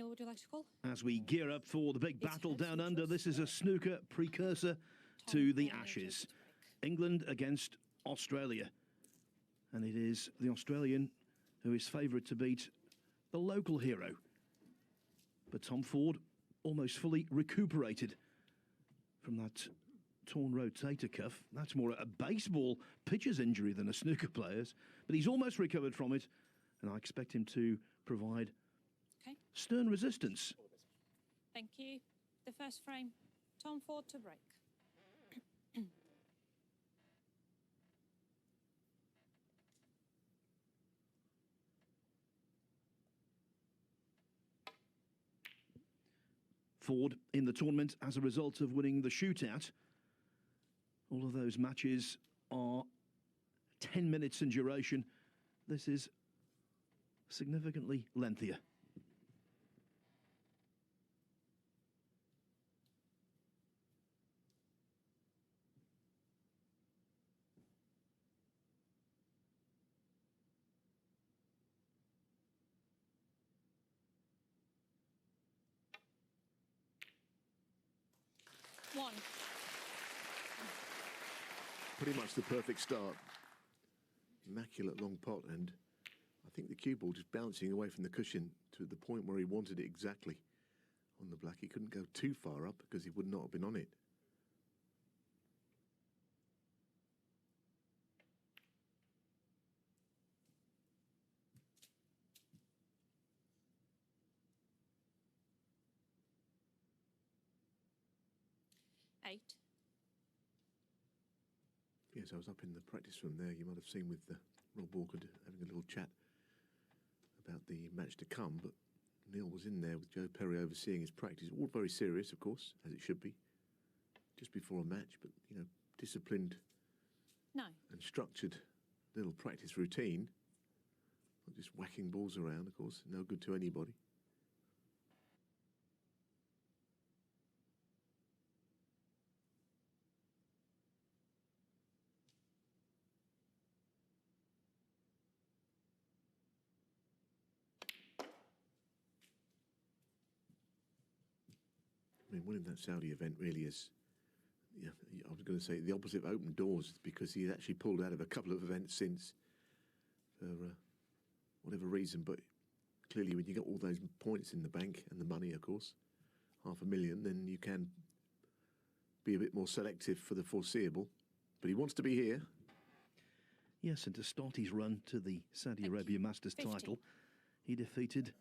Neil, would you like to call? As we gear up for the big battle down under, this is a snooker precursor to the Ashes. England against Australia. And it is the Australian who is favourite to beat the local hero. But Tom Ford almost fully recuperated from that torn rotator cuff. That's more a baseball pitcher's injury than a snooker player's. But he's almost recovered from it, and I expect him to provide stern resistance. Thank you. The first frame, Tom Ford to break. Ford in the tournament as a result of winning the shootout. All of those matches are 10 minutes in duration. This is significantly lengthier. One. Pretty much the perfect start. Immaculate long pot, and I think the cue ball just bouncing away from the cushion to the point where he wanted it exactly on the black. He couldn't go too far up because he would not have been on it. Eight. Yes, I was up in the practice room there. You might have seen with Rob Walker having a little chat about the match to come, but Neil was in there with Joe Perry overseeing his practice. All very serious, of course, as it should be, just before a match, but, you know, disciplined and structured little practice routine. Not just whacking balls around, of course, no good to anybody. I mean, winning that Saudi event really is, yeah, I was going to say the opposite of open doors, because he's actually pulled out of a couple of events since for whatever reason. But clearly when you got all those points in the bank and the money, of course, $500,000, then you can be a bit more selective for the foreseeable. But he wants to be here. Yes, and to start his run to the Saudi Arabia Masters title, he defeated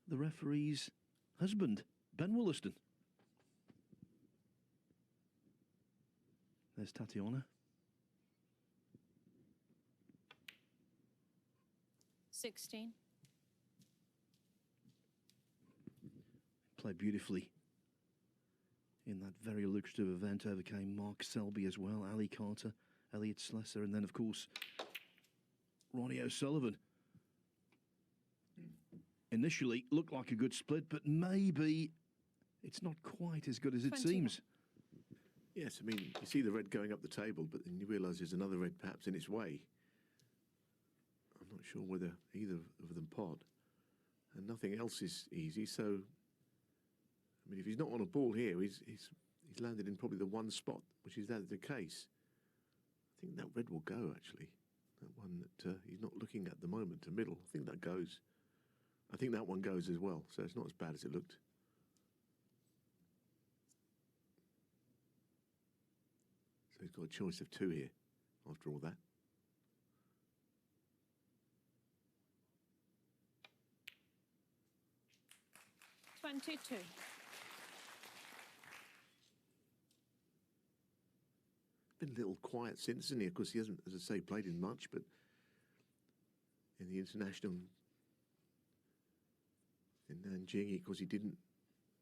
the referee's husband, Ben Wollaston. There's Tatiana. 16. Played beautifully in that very lucrative event. Overcame Mark Selby as well, Ali Carter, Elliot Slesser, and then, of course, Ronnie O'Sullivan. Initially looked like a good split, but maybe it's not quite as good as it seems. Yes, I mean, you see the red going up the table, but then you realise there's another red perhaps in its way. I'm not sure whether either of them pot. And nothing else is easy, so, I mean, if he's not on a ball here, he's landed in probably the one spot, which is that the case. I think that red will go, actually. That one that he's not looking at the moment, the middle. I think that goes. I think that one goes as well, so it's not as bad as it looked. So he's got a choice of two here, after all that. $22. Been a little quiet since, hasn't he? Of course, he hasn't, as I say, played in much, but in the international in Nanjing, of course, he didn't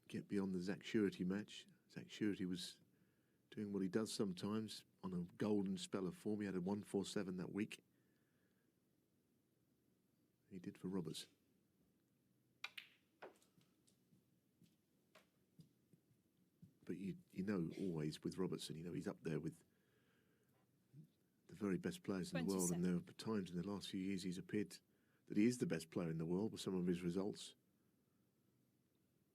get beyond the Zach Surety match. Zach Surety was doing what he does sometimes on a golden spell of form. He had a 147 that week. He did for Robertson. But you know always with Robertson, you know, he's up there with the very best players in the world. And there are times in the last few years he's appeared that he is the best player in the world with some of his results.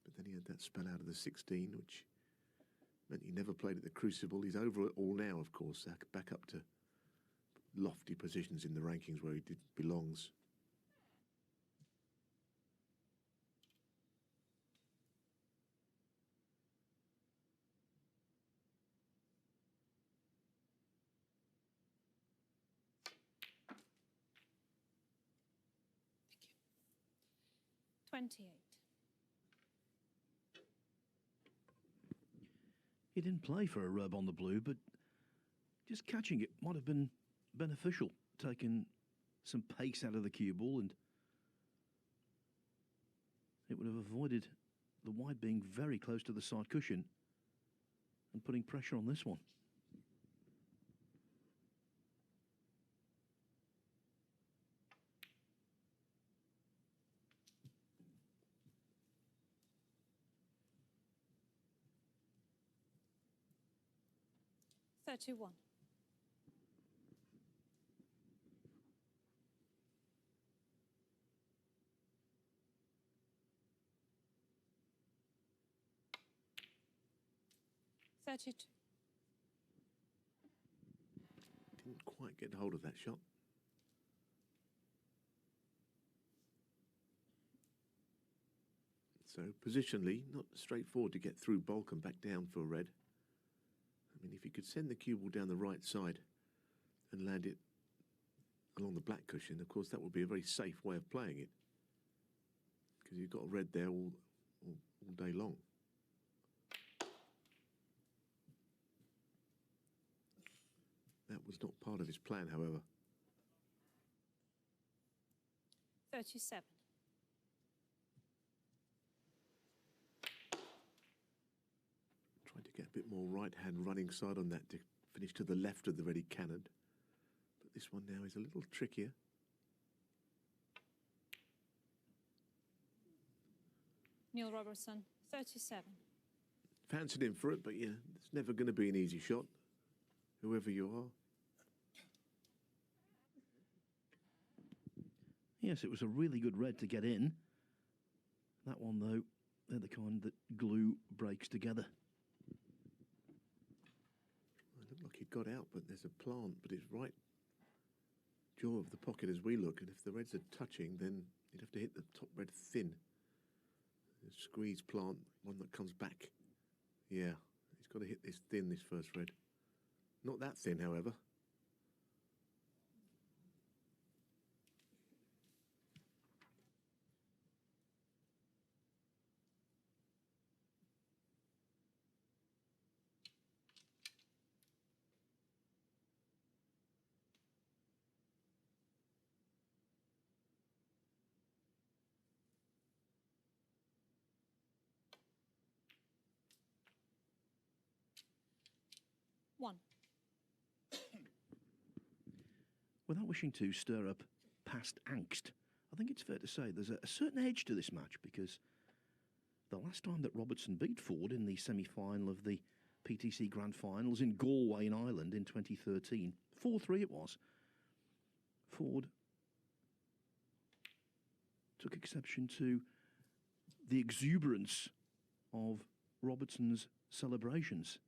But then he had that spell out of the 16, which meant he never played at the Crucible. He's over it all now, of course, back up to lofty positions in the rankings where he belongs. Thank you. 28. He didn't play for a rub on the blue, but just catching it might have been beneficial, taking some pace out of the cue ball, and it would have avoided the wide being very close to the side cushion and putting pressure on this one. $31. $32. Didn't quite get hold of that shot. So positionally, not straightforward to get through bulk and back down for red. I mean, if you could send the cue ball down the right side and land it along the black cushion, of course, that would be a very safe way of playing it, because you've got red there all day long. That was not part of his plan, however. 37. Trying to get a bit more right-hand running side on that to finish to the left of the ready cannon. But this one now is a little trickier. Neil Robertson, 37. Fancied him for it, but yeah, it's never going to be an easy shot, whoever you are. Yes, it was a really good red to get in. That one, though, they're the kind that glue breaks together. It looked like he got out, but there's a plant, but it's right jaw of the pocket as we look, and if the reds are touching, then you'd have to hit the top red thin. A squeeze plant, one that comes back. Yeah, he's got to hit this thin, this first red. Not that thin, however. One. Without wishing to stir up past angst, I think it's fair to say there's a certain edge to this match, because the last time that Robertson beat Ford in the semi-final of the PTC Grand Finals in Galway in Ireland in 2013, 4-3 it was, Ford took exception to the exuberance of Robertson's celebrations.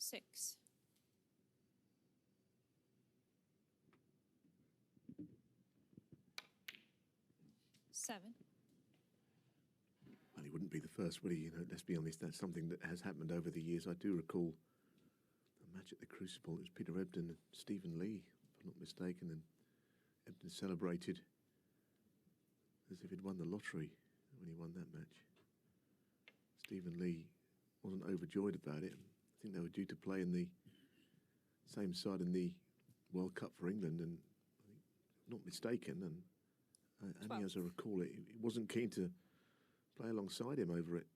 6. Seven. Well, he wouldn't be the first, would he? You know, let's be honest, that's something that has happened over the years. I do recall a match at the Crucible. It was Peter Ebdon and Stephen Lee, if I'm not mistaken, and Ebdon celebrated as if he'd won the lottery when he won that match. Stephen Lee wasn't overjoyed about it. I think they were due to play in the same side in the World Cup for England, and if I'm not mistaken, and only as I recall it, he wasn't keen to play alongside him over it.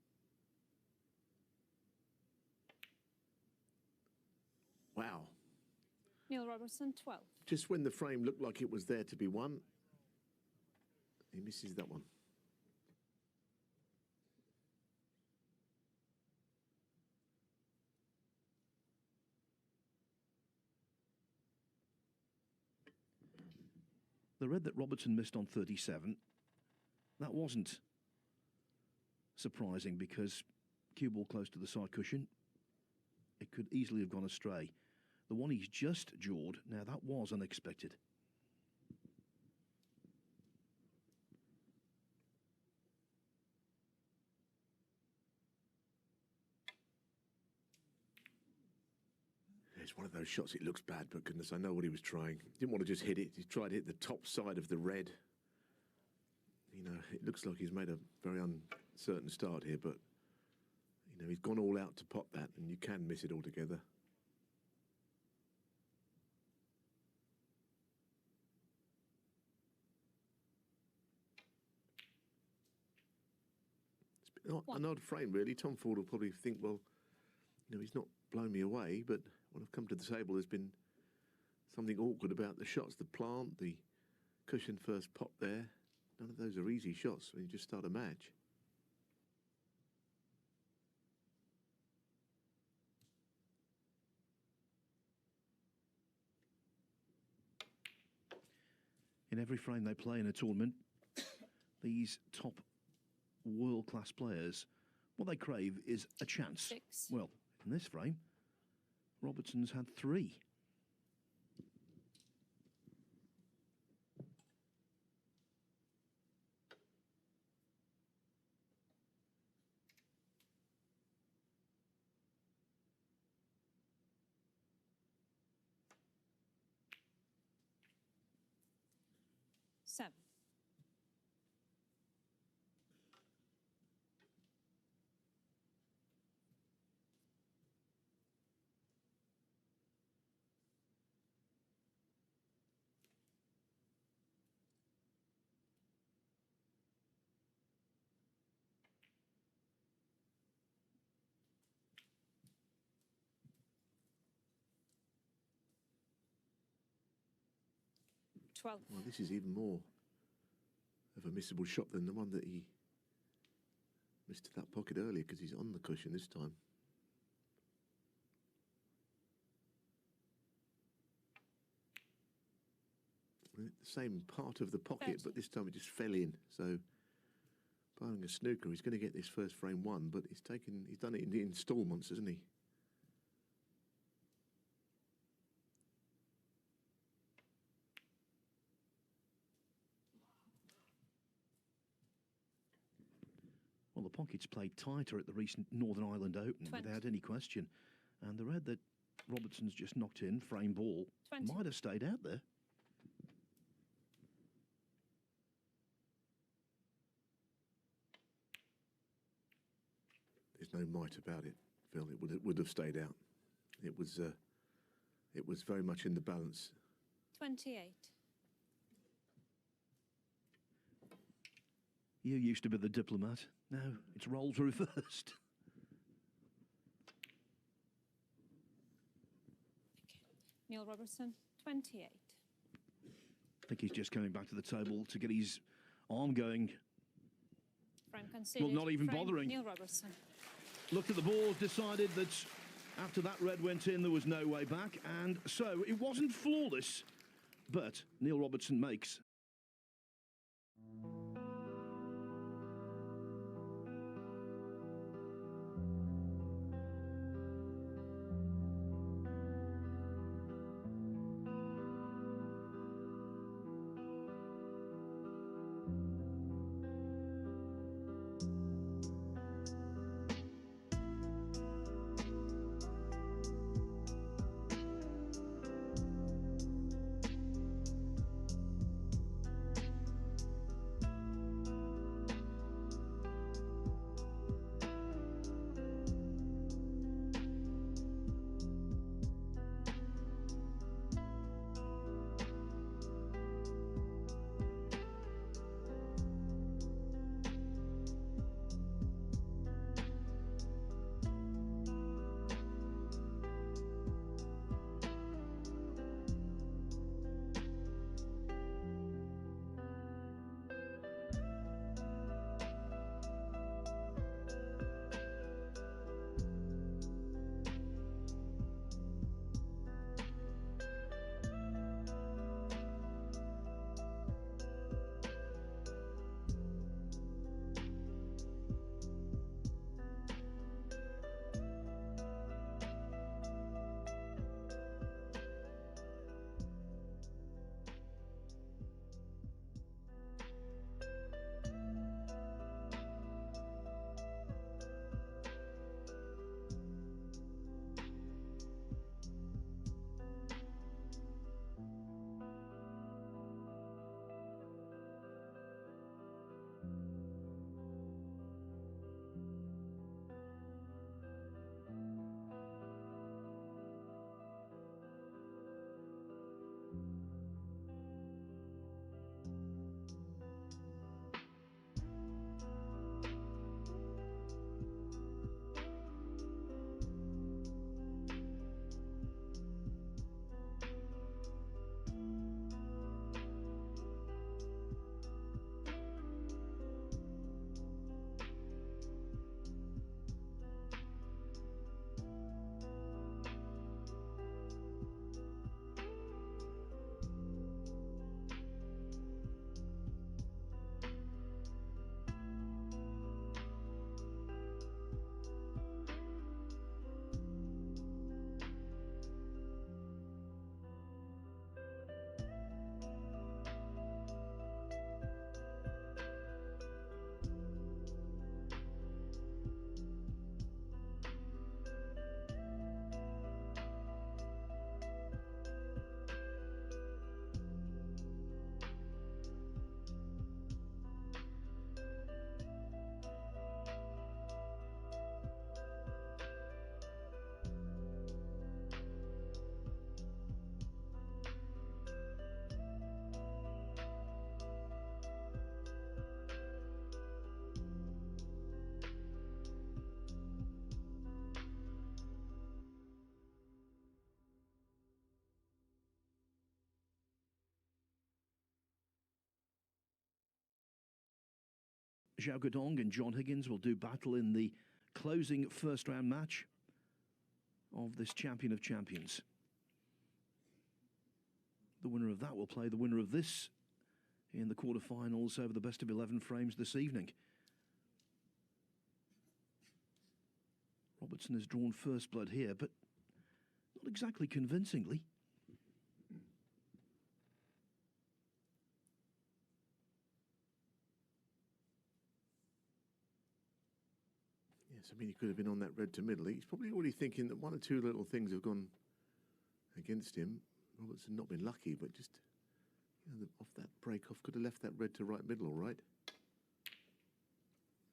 Wow. Neil Robertson, 12. Just when the frame looked like it was there to be won, he misses that one. The red that Robertson missed on 37, that wasn't surprising because cue ball close to the side cushion. It could easily have gone astray. The one he's just jawed, now that was unexpected. It's one of those shots, it looks bad, but goodness, I know what he was trying. Didn't want to just hit it. He tried to hit the top side of the red. You know, it looks like he's made a very uncertain start here, but, you know, he's gone all out to pot that, and you can miss it altogether. It's been an odd frame, really. Tom Ford will probably think, well, you know, he's not blown me away, but when I've come to the table, there's been something awkward about the shots. The plant, the cushion first pop there. None of those are easy shots when you just start a match. In every frame they play in a tournament, these top world-class players, what they crave is a chance. 6. Well, in this frame, Robertson's had 3. Seven. Twelve. Well, this is even more of a missable shot than the one that he missed that pocket earlier, because he's on the cushion this time. The same part of the pocket, 30. but this time it just fell in. So, barring a snooker, he's going to get this first frame won, but he's done it in instalments, hasn't he? Well, the pockets played tighter at the recent Northern Ireland Open 20. without any question. And the red that Robertson's just knocked in, frame ball, 20. might have stayed out there. There's no might about it, Phil. It would have stayed out. It was very much in the balance. 28. You used to be the diplomat. Now it's roles reversed. Neil Robertson, 28. I think he's just coming back to the table to get his arm going. Frame conceded. Well, not even Frame, bothering. Neil Robertson. Looked at the balls, decided that after that red went in, there was no way back. And so it wasn't flawless, but Neil Robertson makes Zhao Guodong and John Higgins will do battle in the closing first round match of this Champion of Champions. The winner of that will play the winner of this in the quarterfinals over the best of 11 frames this evening. Robertson has drawn first blood here, but not exactly convincingly. Yes, I mean, he could have been on that red to middle. He's probably already thinking that one or two little things have gone against him. Robertson not been lucky, but just off that break off, could have left that red to right middle, all right.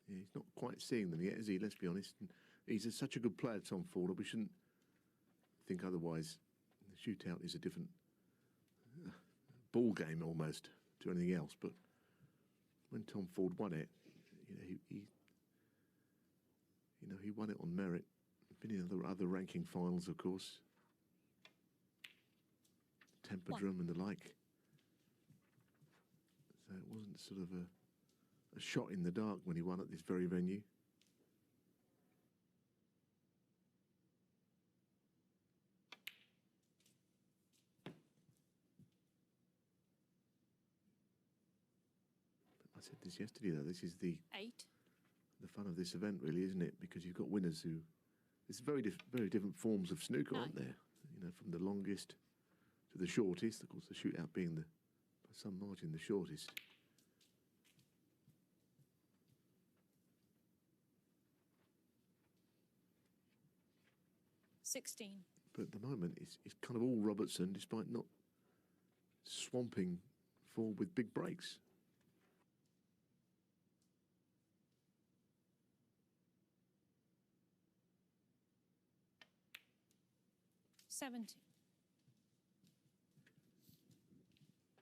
Yeah, he's not quite seeing them yet, is he? Let's be honest. And he's such a good player, Tom Ford, that we shouldn't think otherwise. The shootout is a different ball game almost to anything else. But when Tom Ford won it, he won it on merit. Been in other ranking finals, of course. Temperdrum and the like. So it wasn't sort of a shot in the dark when he won at this very venue. I said this yesterday, though. This is the fun of this event, really, isn't it? Because you've got winners who... It's very different forms of snooker, aren't there? You know, from the longest to the shortest. Of course, the shootout being by some margin the shortest. But at the moment, it's kind of all Robertson, despite not swamping forward with big breaks.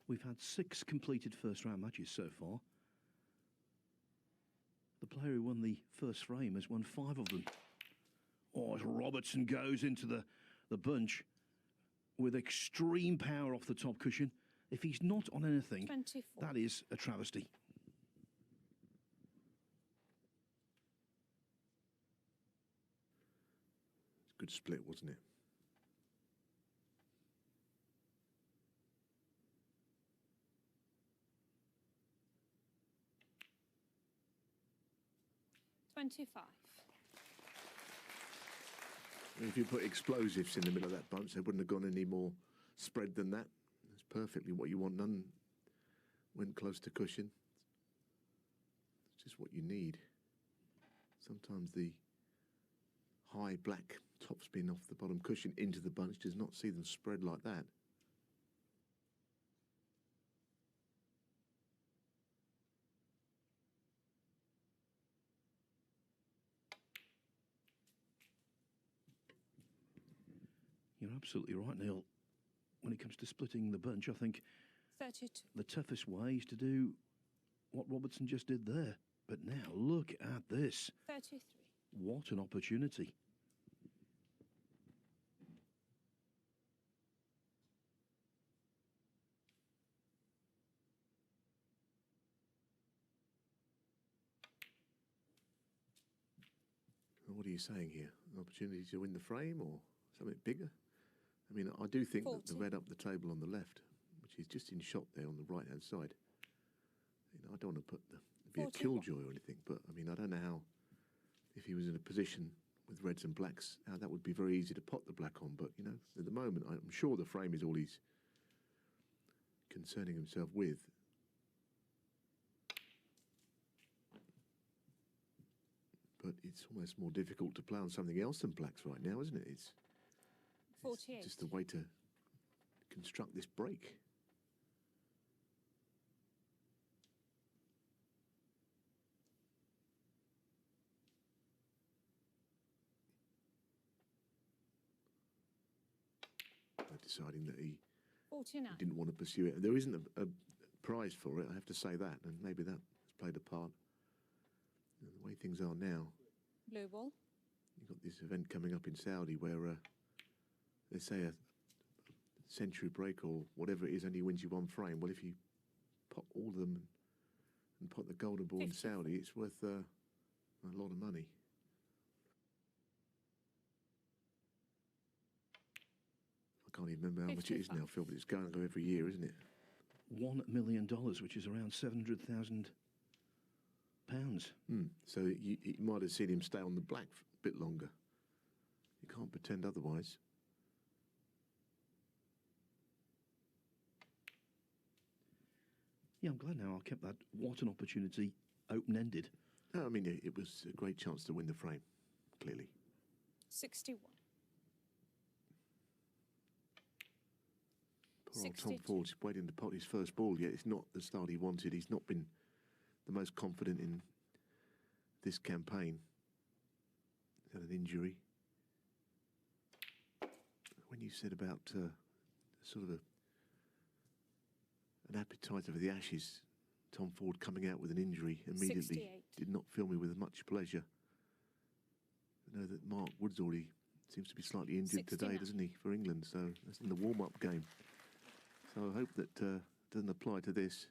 We've had 6 completed first-round matches so far. The player who won the first frame has won 5 of them. Oh, as Robertson goes into the bunch with extreme power off the top cushion. If he's not on anything, 24. That is a travesty. Good split, wasn't it? If you put explosives in the middle of that bunch, they wouldn't have gone any more spread than that. That's perfectly what you want. None went close to cushion. It's just what you need. Sometimes the high black topspin off the bottom cushion into the bunch does not see them spread like that. You're absolutely right, Neil. When it comes to splitting the bunch, I think 32. the toughest way is to do what Robertson just did there. But now, look at this. 33. What an opportunity. What are you saying here? An opportunity to win the frame or something bigger? I mean, I do think 40. that the red up the table on the left, which is just in shot there on the right-hand side, I don't want to be a 41. killjoy or anything, but I mean, I don't know how, if he was in a position with reds and blacks, how that would be very easy to pot the black on. But, at the moment, I'm sure the frame is all he's concerning himself with. But it's almost more difficult to play on something else than blacks right now, isn't it? It's 48. just a way to construct this break. Deciding that he 49. didn't want to pursue it. There isn't a prize for it, I have to say that, and maybe that has played a part. The way things are now, Blue ball. you've got this event coming up in Saudi where they say a century break or whatever it is only wins you 1 frame. Well, if you pop all of them and pot the golden ball in 54. Saudi, it's worth a lot of money. I can't even remember how much it is 55. now, Phil, but it's going to go every year, isn't it? $1 million, which is around £700,000. So you might have seen him stay on the black a bit longer. You can't pretend otherwise. Yeah, I'm glad now I kept that. What an opportunity, open-ended. No, I mean, it was a great chance to win the frame, clearly. 61. Poor old Tom 62. Ford's waiting to pot his first ball, yet it's not the start he wanted. He's not been the most confident in this campaign. He's had an injury. When you said about sort of an appetizer for the Ashes, Tom Ford coming out with an injury immediately 68. did not fill me with much pleasure. I know that Mark Woods already seems to be slightly injured today, 69. doesn't he, for England? So that's in the warm-up game. So I hope that doesn't apply to this.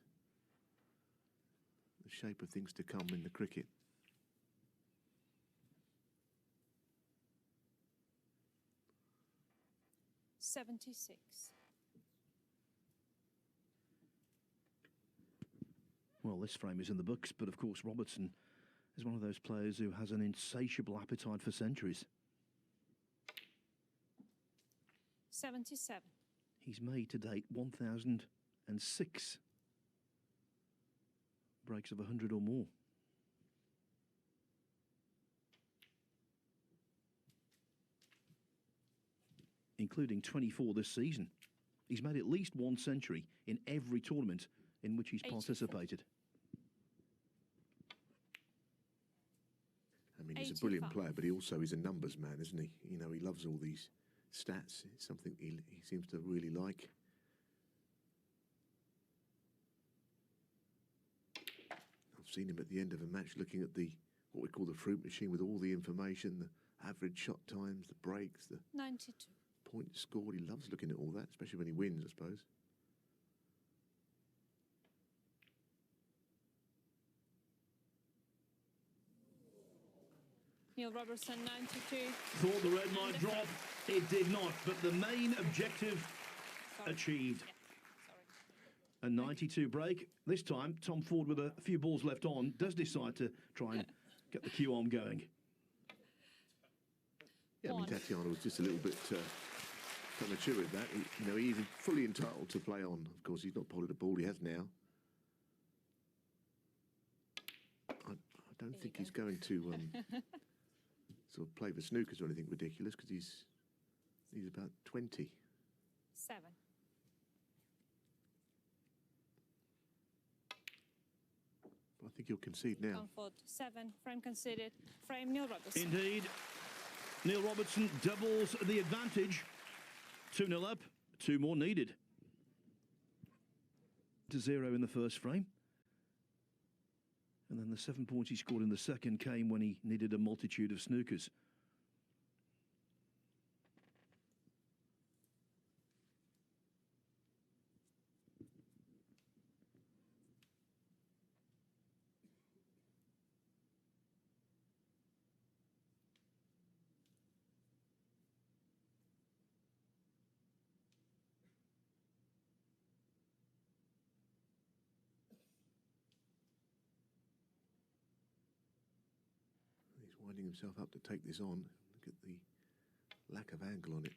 The shape of things to come in the cricket. $76. Well, this frame is in the books, but of course Robertson is one of those players who has an insatiable appetite for centuries. 77. He's made to date 1,006 breaks of 100 or more. Including 24 this season. He's made at least one century in every tournament in which he's 84. participated. I mean, he's a brilliant 85. player, but he also is a numbers man, isn't he? You know, he loves all these stats. It's something he seems to really like. I've seen him at the end of a match looking at what we call the fruit machine with all the information, the average shot times, the breaks, the 92. points scored. He loves looking at all that, especially when he wins, I suppose. Neil Robertson, 92. Thought the red might drop. It did not, but the main objective Sorry. achieved. Yeah, sorry. A 92 break. This time, Tom Ford, with a few balls left on, does decide to try and get the cue arm going. Yeah, I mean, One. Tatiana was just a little bit premature with that. He's fully entitled to play on. Of course, he's not potted a ball he has now. I don't think he's going to sort of play for snookers or anything ridiculous, because he's about 20. 7. I think he'll concede now. Tom Ford, 7. Frame conceded. Frame Neil Robertson. Indeed. Neil Robertson doubles the advantage. 2-0 up, 2 more needed. To 0 in the first frame. And then the 7 points he scored in the second came when he needed a multitude of snookers. He's winding himself up to take this on. Look at the lack of angle on it.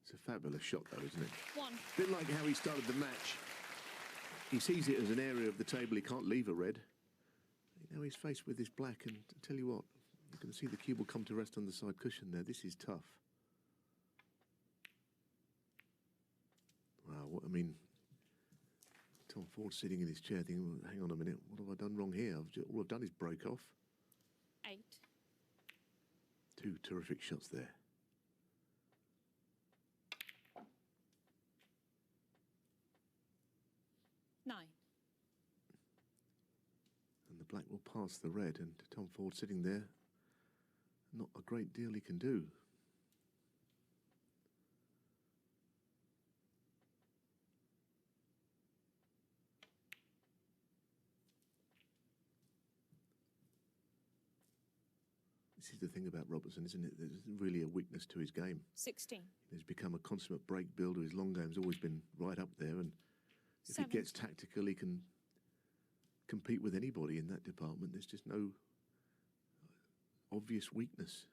It's a fabulous shot, though, isn't it? 1. A bit like how he started the match. He sees it as an area of the table he can't leave a red. Now he's faced with this black, and I tell you what, you can see the cube will come to rest on the side cushion there. This is tough. Wow, Tom Ford sitting in his chair thinking, well, hang on a minute, what have I done wrong here? All I've done is break off. 8. 2 terrific shots there. Nine. And the black will pass the red, and Tom Ford sitting there, not a great deal he can do. This is the thing about Robertson, isn't it? There's really a weakness to his game. 16. He's become a consummate break builder. His long game's always been right up there, and if 17. he gets tactical, he can compete with anybody in that department. There's just no obvious weakness.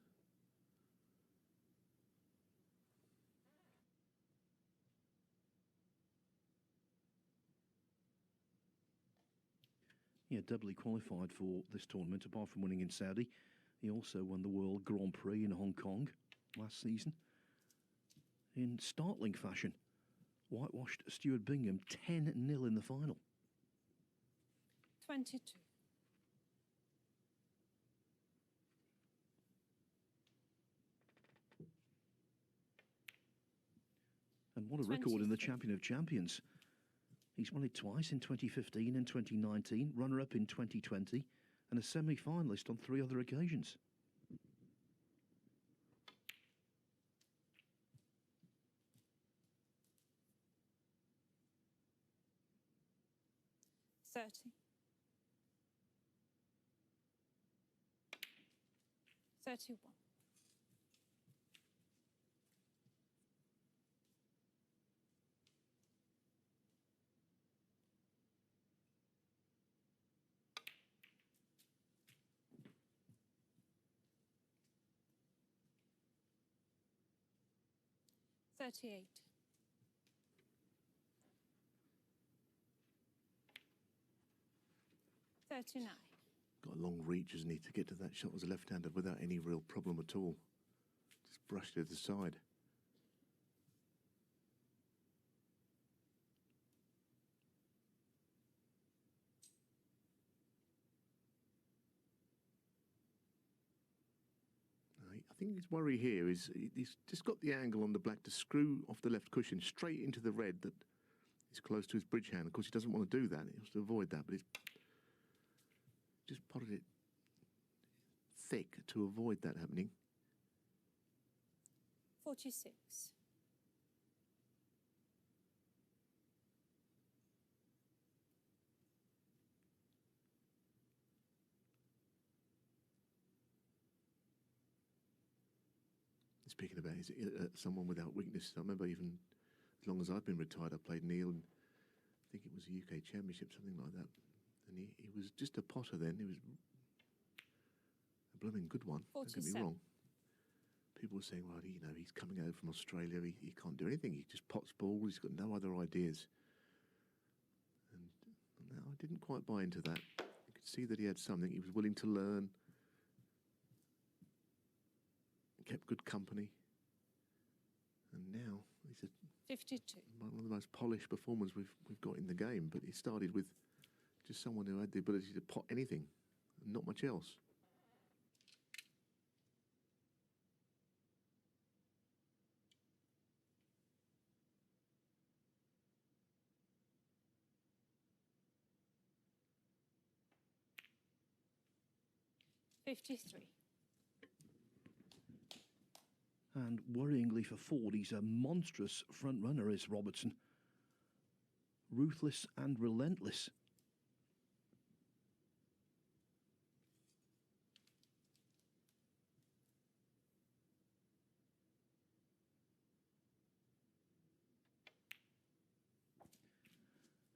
Yeah, doubly qualified for this tournament, apart from winning in Saudi. He also won the World Grand Prix in Hong Kong last season in startling fashion. Whitewashed Stuart Bingham 10-0 in the final. 22. And what a record in the Champion of Champions. He's won it twice, in 2015 and 2019, runner-up in 2020, and a semi-finalist on 3 other occasions. $30. 31. $38. 39. Got a long reach, isn't he, to get to that shot as a left-hander without any real problem at all. Just brushed it to the side. I think his worry here is he's just got the angle on the black to screw off the left cushion straight into the red that is close to his bridge hand. Of course, he doesn't want to do that. He wants to avoid that, but he's just potted it thick to avoid that happening. 46. Speaking about someone without weakness, I remember even as long as I've been retired, I played Neil, and I think it was a UK Championship, something like that. And he was just a potter then. He was a blooming good one. 47. Don't get me wrong. People were saying, well, he's coming over from Australia. He can't do anything. He just pots balls. He's got no other ideas. And no, I didn't quite buy into that. You could see that he had something. He was willing to learn. Kept good company. And now he's 52. one of the most polished performers we've got in the game. But he started with just someone who had the ability to pot anything and not much else. $53. And worryingly for Ford, he's a monstrous front runner, is Robertson. Ruthless and relentless.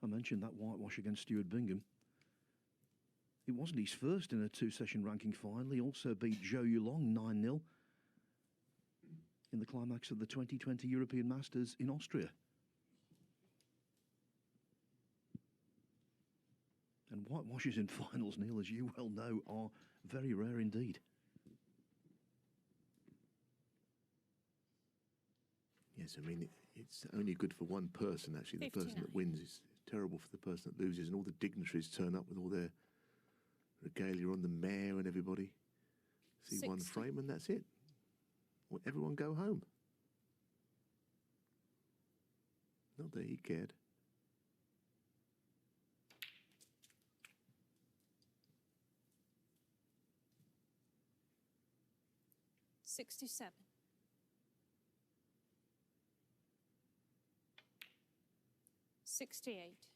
I mentioned that whitewash against Stuart Bingham. It wasn't his first in a 2-session ranking final. He also beat Zhou Yulong 9-0 in the climax of the 2020 European Masters in Austria. And whitewashes in finals, Neil, as you well know, are very rare indeed. Yes, I mean, it's only good for one person, actually. The 59. person that wins is terrible for the person that loses, and all the dignitaries turn up with all their regalia on the mayor and everybody. See 60. one frame and that's it. Well, everyone go home. Not that he cared. $67. $68.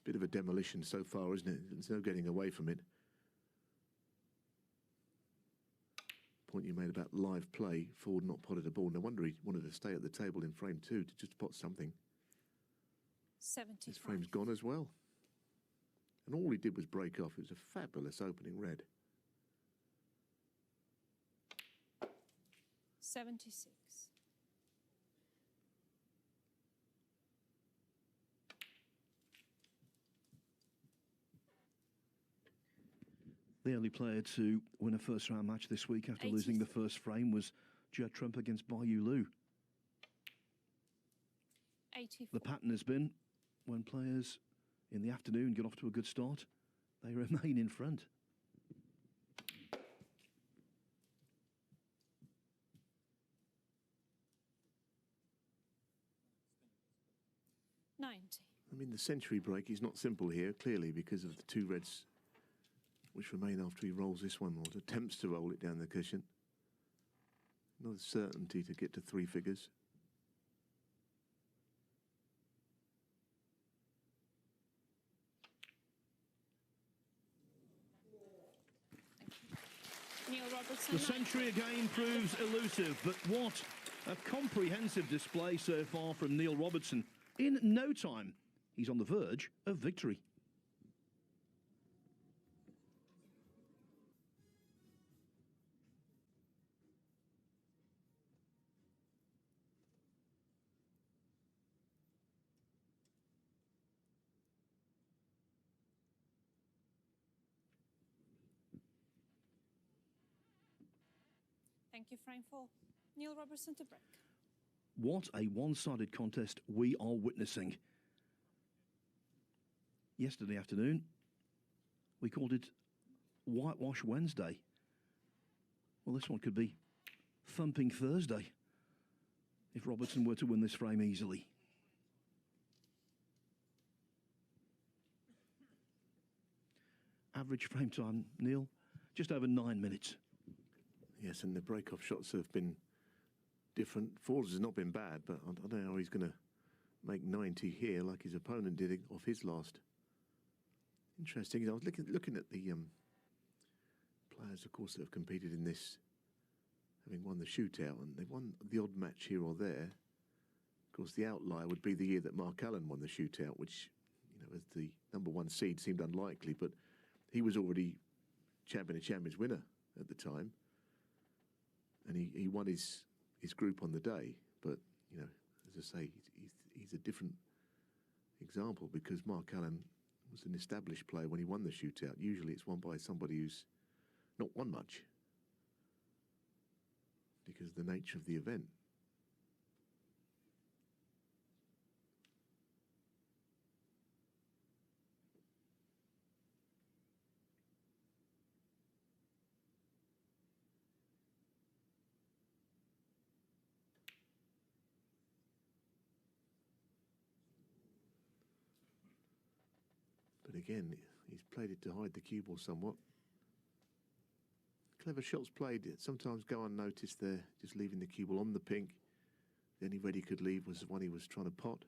Bit of a demolition so far, isn't it? There's no getting away from it. point you made about live play, Ford not potted a ball. No wonder he wanted to stay at the table in frame 2 to just pot something. 75. This frame's gone as well. And all he did was break off. It was a fabulous opening red. 76. The only player to win a first-round match this week after losing the first frame was Judd Trump against Bayu Lu. 84. The pattern has been, when players in the afternoon get off to a good start, they remain in front. I mean, the century break is not simple here, clearly, because of the 2 reds which remain after he rolls this one, or attempts to roll it down the cushion. Not a certainty to get to 3 figures. Neil Robertson. The century again proves elusive, but what a comprehensive display so far from Neil Robertson. In no time, he's on the verge of victory. Thank you, frame 4. Neil Robertson to break. What a one-sided contest we are witnessing. Yesterday afternoon, we called it Whitewash Wednesday. Well, this one could be Thumping Thursday if Robertson were to win this frame easily. Average frame time, Neil, just over 9 minutes. Yes, and the break-off shots have been different. Ford's has not been bad, but I don't know how he's going to make 90 here like his opponent did off his last. Interesting. I was looking at the players, of course, that have competed in this, having won the shootout, and they've won the odd match here or there. Of course, the outlier would be the year that Mark Allen won the shootout, which, you know, as the #1 seed seemed unlikely, but he was already Champions winner at the time. And he won his group on the day. But, you know, as I say, he's a different example because Mark Allen was an established player when he won the shootout. Usually it's won by somebody who's not won much because of the nature of the event. But again, he's played it to hide the cue ball somewhat. Clever shots played sometimes go unnoticed there, just leaving the cue ball on the pink. The only red he could leave was the one he was trying to pot.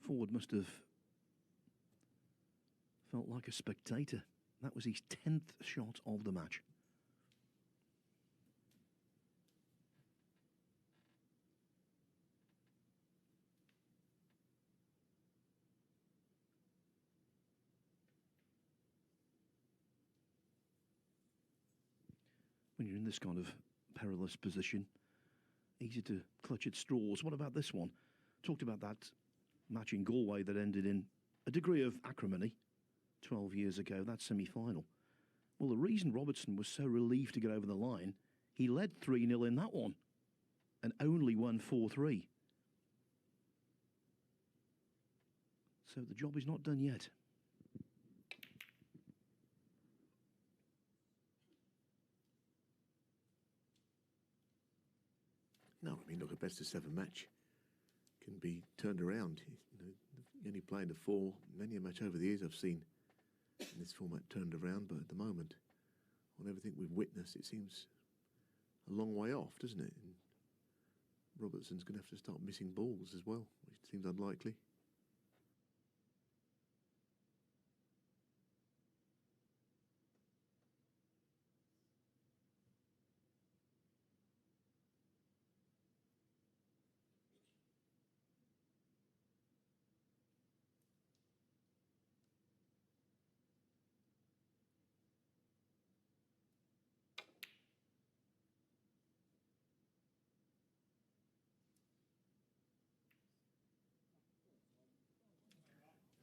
Ford must have felt like a spectator. That was his 10th shot of the match. When you're in this kind of perilous position, easy to clutch at straws. What about this one? Talked about that match in Galway that ended in a degree of acrimony 12 years ago, that semi-final. Well, the reason Robertson was so relieved to get over the line, he led 3-0 in that one and only won 4-3. So the job is not done yet. No, I mean, look, a best-of-7 match can be turned around. You know, only playing a 4, many a match over the years I've seen in this format turned around, but at the moment, on everything we've witnessed, it seems a long way off, doesn't it? And Robertson's going to have to start missing balls as well, which seems unlikely.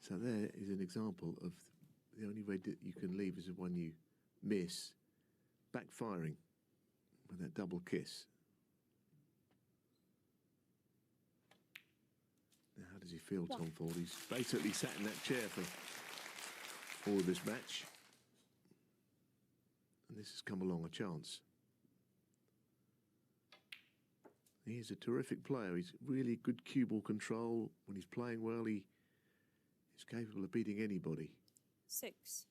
So there is an example of the only red that you can leave is the one you miss, backfiring with that double kiss. Now, how does he feel, Tom Ford? He's basically sat in that chair for all of this match. And this has come along a chance. He is a terrific player. He's really good cue ball control. When he's playing well, he is capable of beating anybody. 6.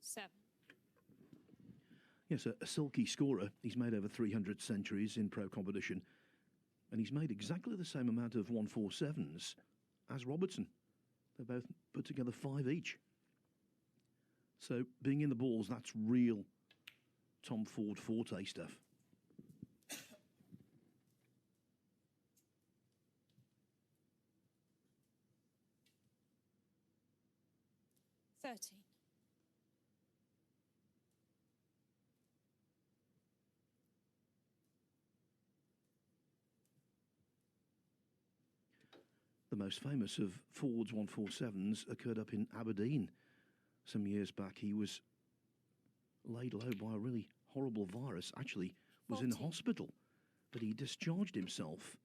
7. Yes, a silky scorer. He's made over 300 centuries in pro competition, and he's made exactly the same amount of 147s as Robertson. They both put together 5 each. So being in the balls, that's real Tom Ford forte stuff. 13. The most famous of Ford's 147s occurred up in Aberdeen some years back. He was laid low by a really horrible virus, actually was in 14. hospital, but he discharged himself,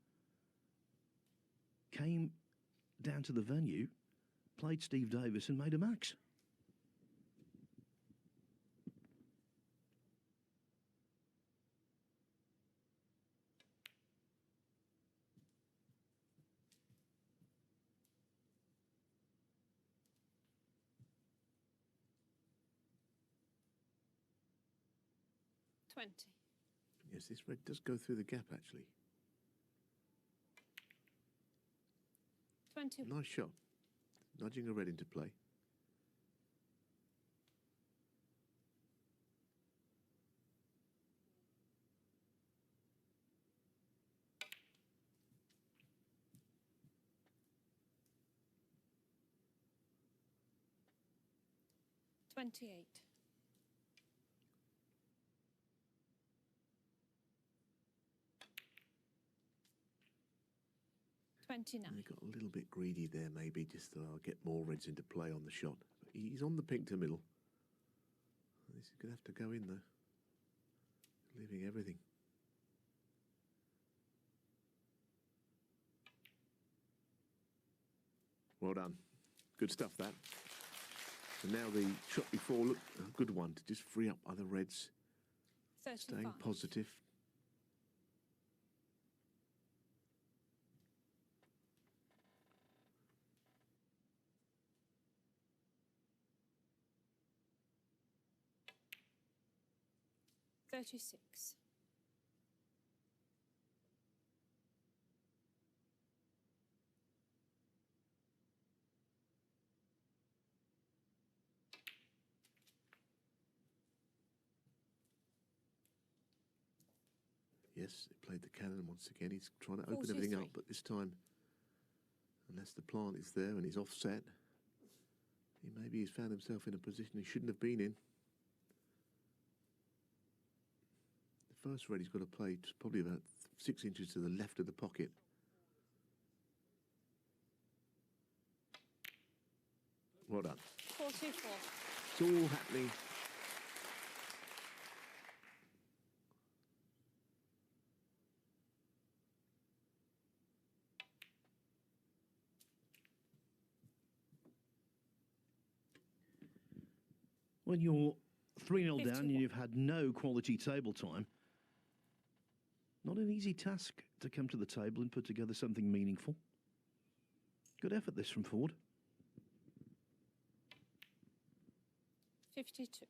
came down to the venue, played Steve Davis and made a max. Yes, this red does go through the gap, actually. 20. Nice shot. Nudging a red into play. $28. 29. He got a little bit greedy there, maybe, just to get more reds into play on the shot. But he's on the pink to middle. This is going to have to go in, though. Leaving everything. Well done. Good stuff, that. And now the shot before looked a good one to just free up other reds. 35. Staying positive. $36. Yes, he played the cannon once again. He's trying to open everything up, but this time, unless the plant is there and he's offset, maybe he's found himself in a position he shouldn't have been in. The first red he's got to play probably about 6 inches to the left of the pocket. Well done. 44. It's all happening. When you're 3-0 down 51. and you've had no quality table time, not an easy task to come to the table and put together something meaningful. Good effort this from Ford. 52.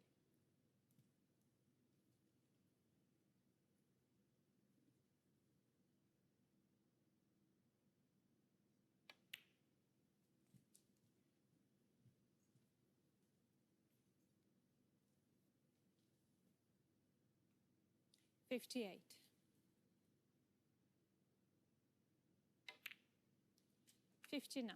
$58. 59.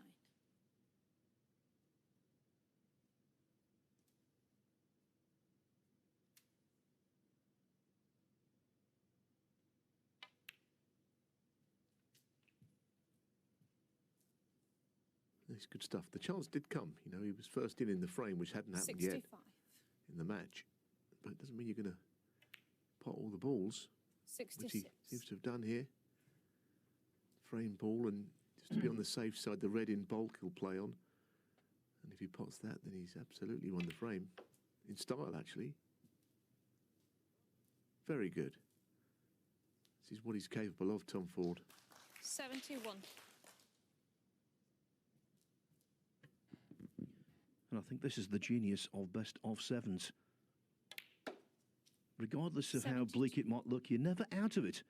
It's good stuff. The chance did come. You know, he was first in the frame, which hadn't happened 65. yet in the match. But it doesn't mean you're going to pot all the balls, which 66. he seems to have done here. Frame ball, and just to be on the safe side, the red in bulk he'll play on. And if he pots that, then he's absolutely won the frame. In style, actually. Very good. This is what he's capable of, Tom Ford. 71. And I think this is the genius of best of sevens. Regardless of how bleak it might look, you're never out of it.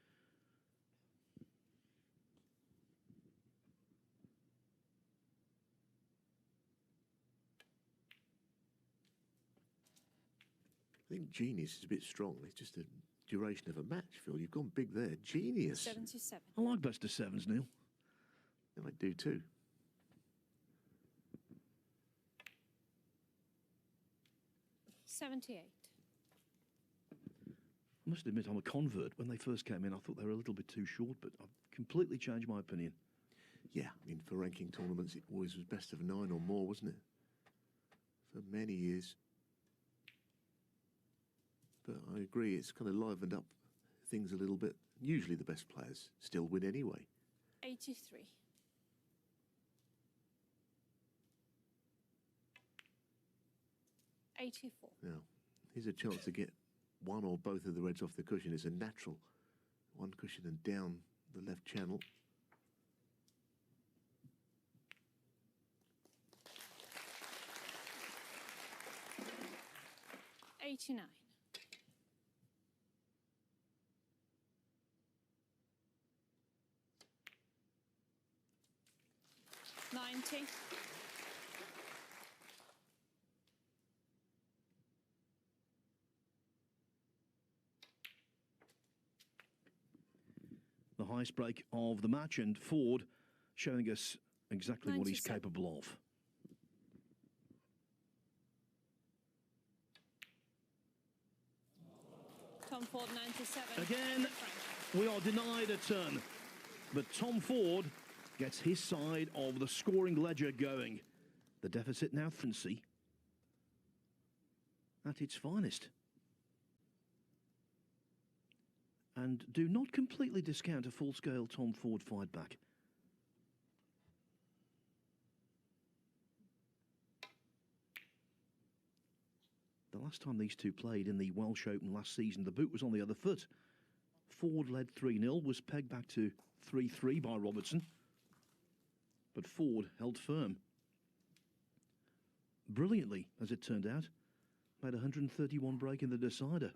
I think genius is a bit strong. It's just the duration of a match, Phil. You've gone big there. Genius. 77. I like best of sevens, Neil. I do too. $78. I must admit, I'm a convert. When they first came in, I thought they were a little bit too short, but I've completely changed my opinion. Yeah, I mean, for ranking tournaments, it always was best of 9 or more, wasn't it? For many years. But I agree, it's kind of livened up things a little bit. Usually the best players still win anyway. 83. $84. Now, here's a chance to get one or both of the reds off the cushion. It's a natural. One cushion and down the left channel. $89. 90. The highest break of the match, and Ford showing us exactly what he's 97. capable of. Tom Ford, 97. Again, we are denied a turn, but Tom Ford gets his side of the scoring ledger going. The deficit now fancy at its finest. And do not completely discount a full-scale Tom Ford fight back. The last time these two played in the Welsh Open last season, the boot was on the other foot. Ford led 3-0, was pegged back to 3-3 by Robertson. But Ford held firm. Brilliantly, as it turned out. Made 131 break in the decider.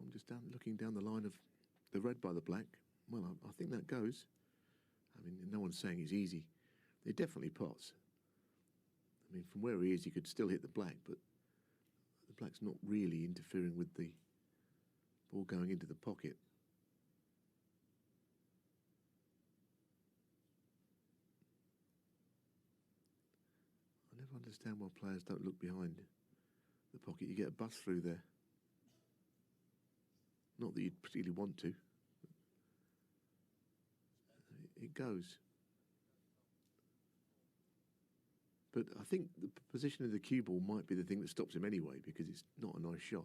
Tom just looking down the line of the red by the black. Well, I think that goes. I mean, no one's saying it's easy. They're definitely pots. I mean, from where he is, he could still hit the black, but the black's not really interfering with the ball going into the pocket. I never understand why players don't look behind the pocket. You get a bust through there. Not that you'd particularly want to. It goes. But I think the position of the cue ball might be the thing that stops him anyway, because it's not a nice shot.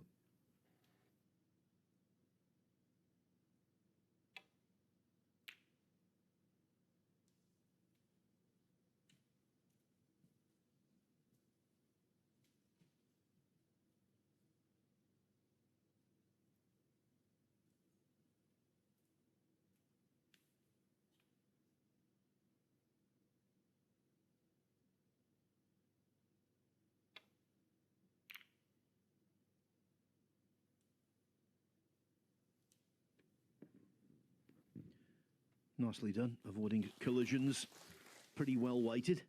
Nicely done, avoiding collisions. Pretty well weighted.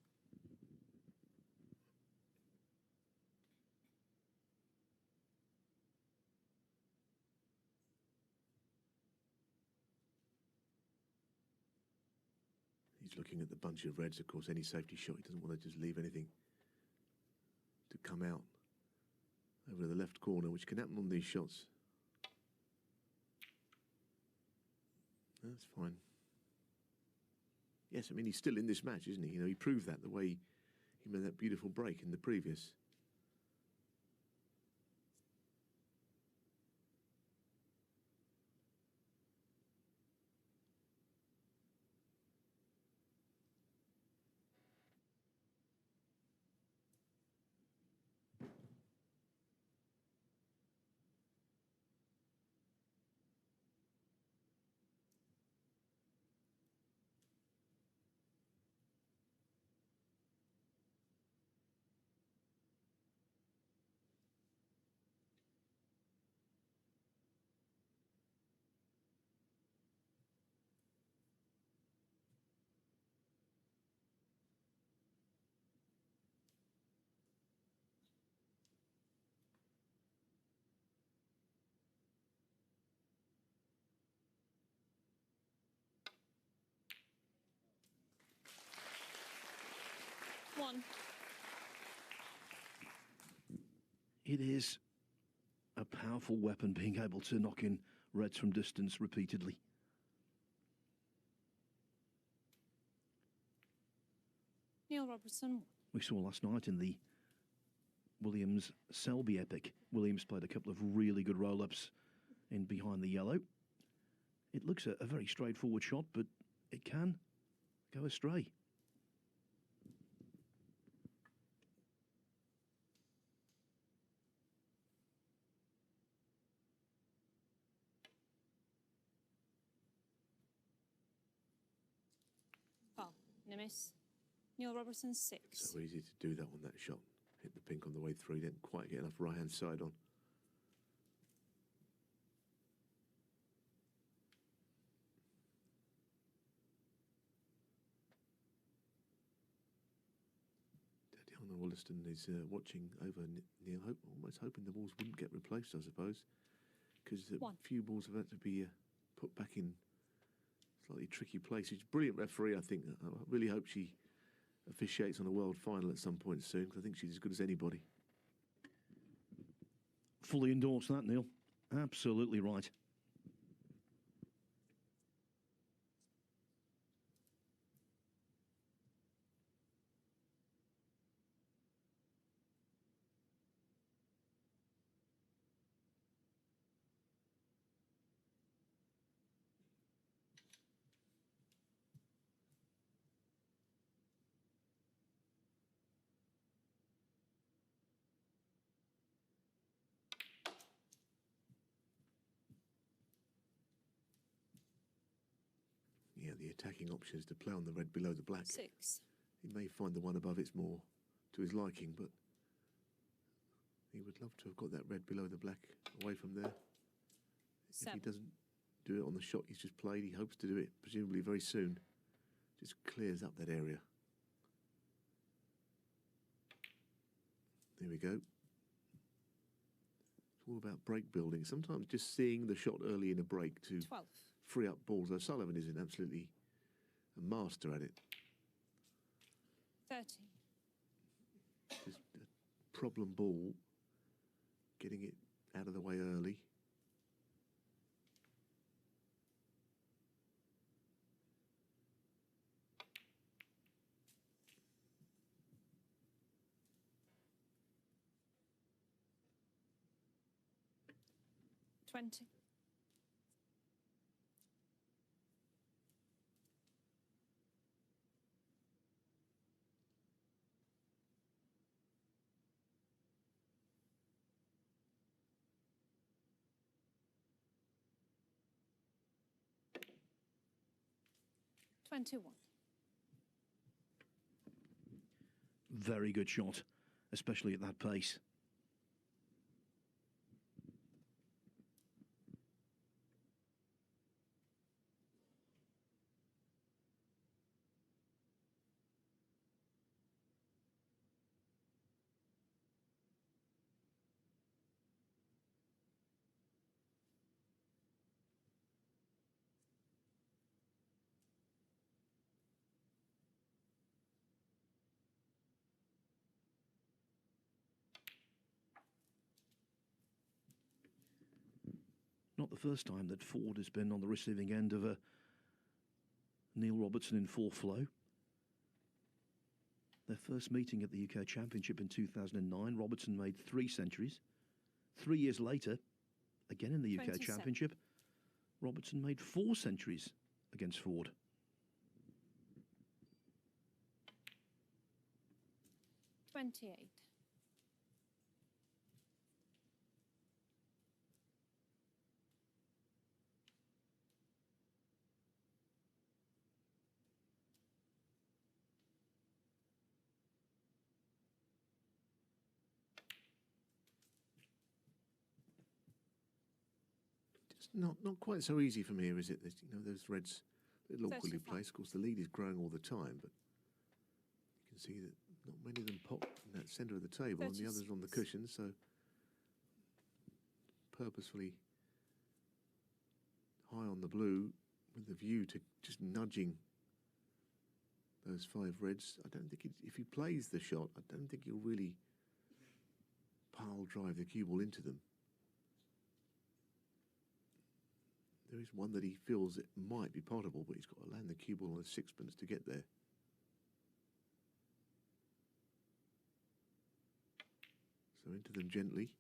He's looking at the bunch of reds. Of course, any safety shot, he doesn't want to just leave anything to come out over to the left corner, which can happen on these shots. That's fine. Yes, I mean, he's still in this match, isn't he? You know, he proved that the way he made that beautiful break in the previous. One. It is a powerful weapon, being able to knock in reds from distance repeatedly. Neil Robertson. We saw last night in the Williams-Selby epic. Williams played a couple of really good roll-ups in behind the yellow. It looks a very straightforward shot, but it can go astray. Oh, miss. Neil Robertson 6. So easy to do that on that shot. Hit the pink on the way through. Didn't quite get enough right-hand side on. Tatiana Wollaston is watching over Neil, almost hoping the balls wouldn't get replaced, I suppose, because a few balls have had to be put back in slightly tricky places. Brilliant referee, I think. I really hope she officiates on a world final at some point soon, because I think she's as good as anybody. Fully endorse that, Neil. Absolutely right. Yeah, the attacking option is to play on the red below the black. 6. He may find the one above it's more to his liking, but he would love to have got that red below the black away from there. 7. If he doesn't do it on the shot he's just played, he hopes to do it presumably very soon. Just clears up that area. There we go. It's all about break building. Sometimes just seeing the shot early in a break to 12. free up balls. O'Sullivan is absolutely a master at it. 30. Just a problem ball, getting it out of the way early. Twenty. Very good shot, especially at that pace. Not the first time that Ford has been on the receiving end of a Neil Robertson in full flow. Their first meeting at the UK Championship in 2009, Robertson made 3 centuries. 3 years later, again in the UK 27. Championship, Robertson made 4 centuries against Ford. 28. Not quite so easy from here, is it? There's, you know, those reds, little awkwardly 35. placed. Of course, the lead is growing all the time, but you can see that not many of them pop in that centre of the table, and the others are on the 36. cushion. So purposefully high on the blue with the view to just nudging those 5 reds. I don't think if he plays the shot, I don't think he'll really pile drive the cue ball into them. There is one that he feels it might be potable, but he's got to land the cue ball on a 6pence to get there. So into them gently.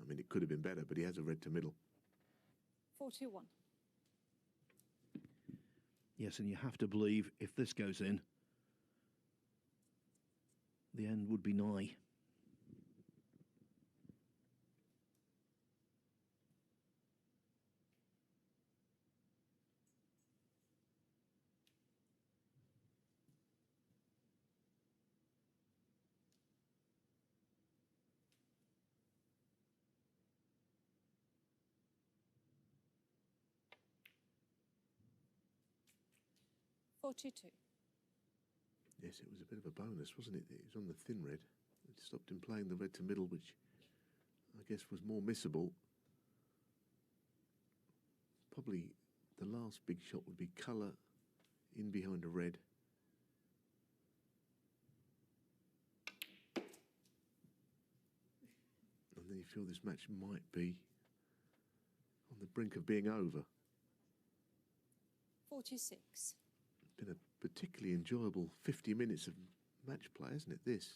I mean, it could have been better, but he has a red to middle. 41. Yes, and you have to believe if this goes in, the end would be nigh. Yes, it was a bit of a bonus, wasn't it? It was on the thin red. It stopped him playing the red to middle, which I guess was more missable. Probably the last big shot would be colour in behind a red. And then you feel this match might be on the brink of being over. 46. Been a particularly enjoyable 50 minutes of match play, hasn't it, this?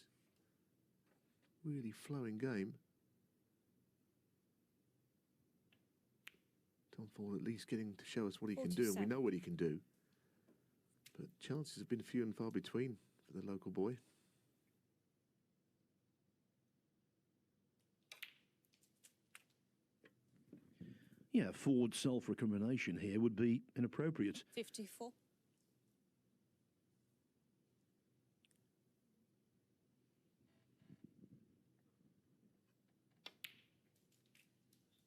Really flowing game. Tom Ford at least getting to show us what he can do, and we know what he can do. But chances have been few and far between for the local boy. Yeah, Ford's self-recrimination here would be inappropriate. 54.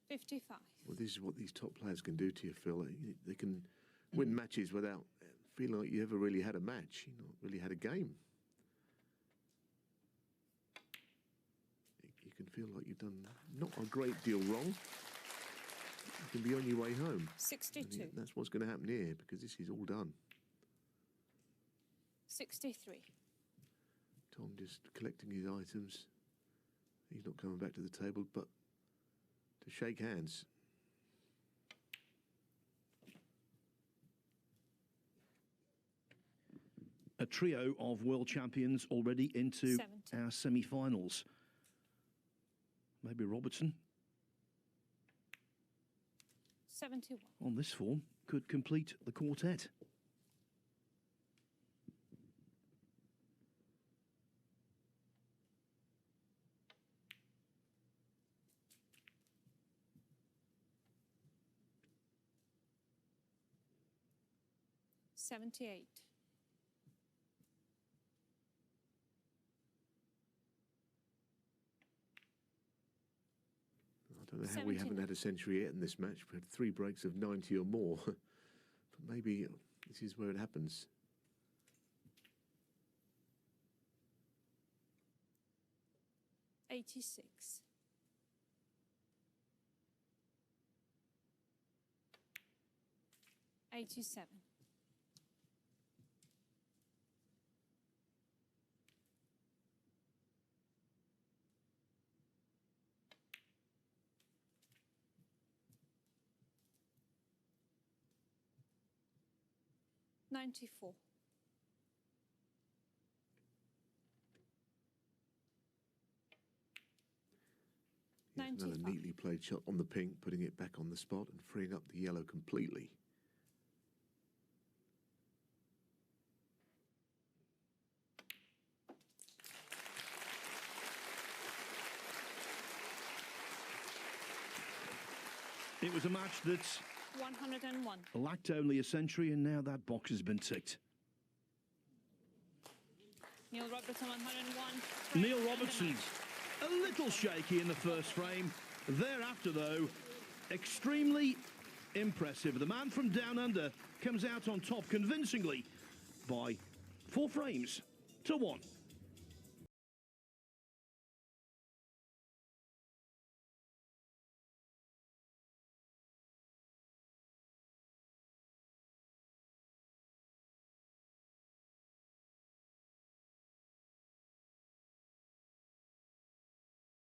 55. Well, this is what these top players can do to you, Phil. They can win matches without feeling like you ever really had a match, you know, really had a game. can feel like you've done not a great deal wrong. You can be on your way home. 62. And that's what's going to happen here, because this is all done. 63. Tom just collecting his items. He's not coming back to the table, but to shake hands. A trio of world champions already into 70. our semi-finals. Maybe Robertson, 71. on this form, could complete the quartet. $78. I don't know how we haven't had a century yet in this match. We had 3 breaks of 90 or more. But maybe this is where it happens. $86. 87. 94. Yes, another 95. neatly played shot on the pink, putting it back on the spot and freeing up the yellow completely. It was a match that's 101. lacked only a century, and now that box has been ticked. Neil Robertson 101. Neil Robertson, a little shaky in the first frame. Thereafter, though, extremely impressive. The man from Down Under comes out on top convincingly by 4 frames to 1.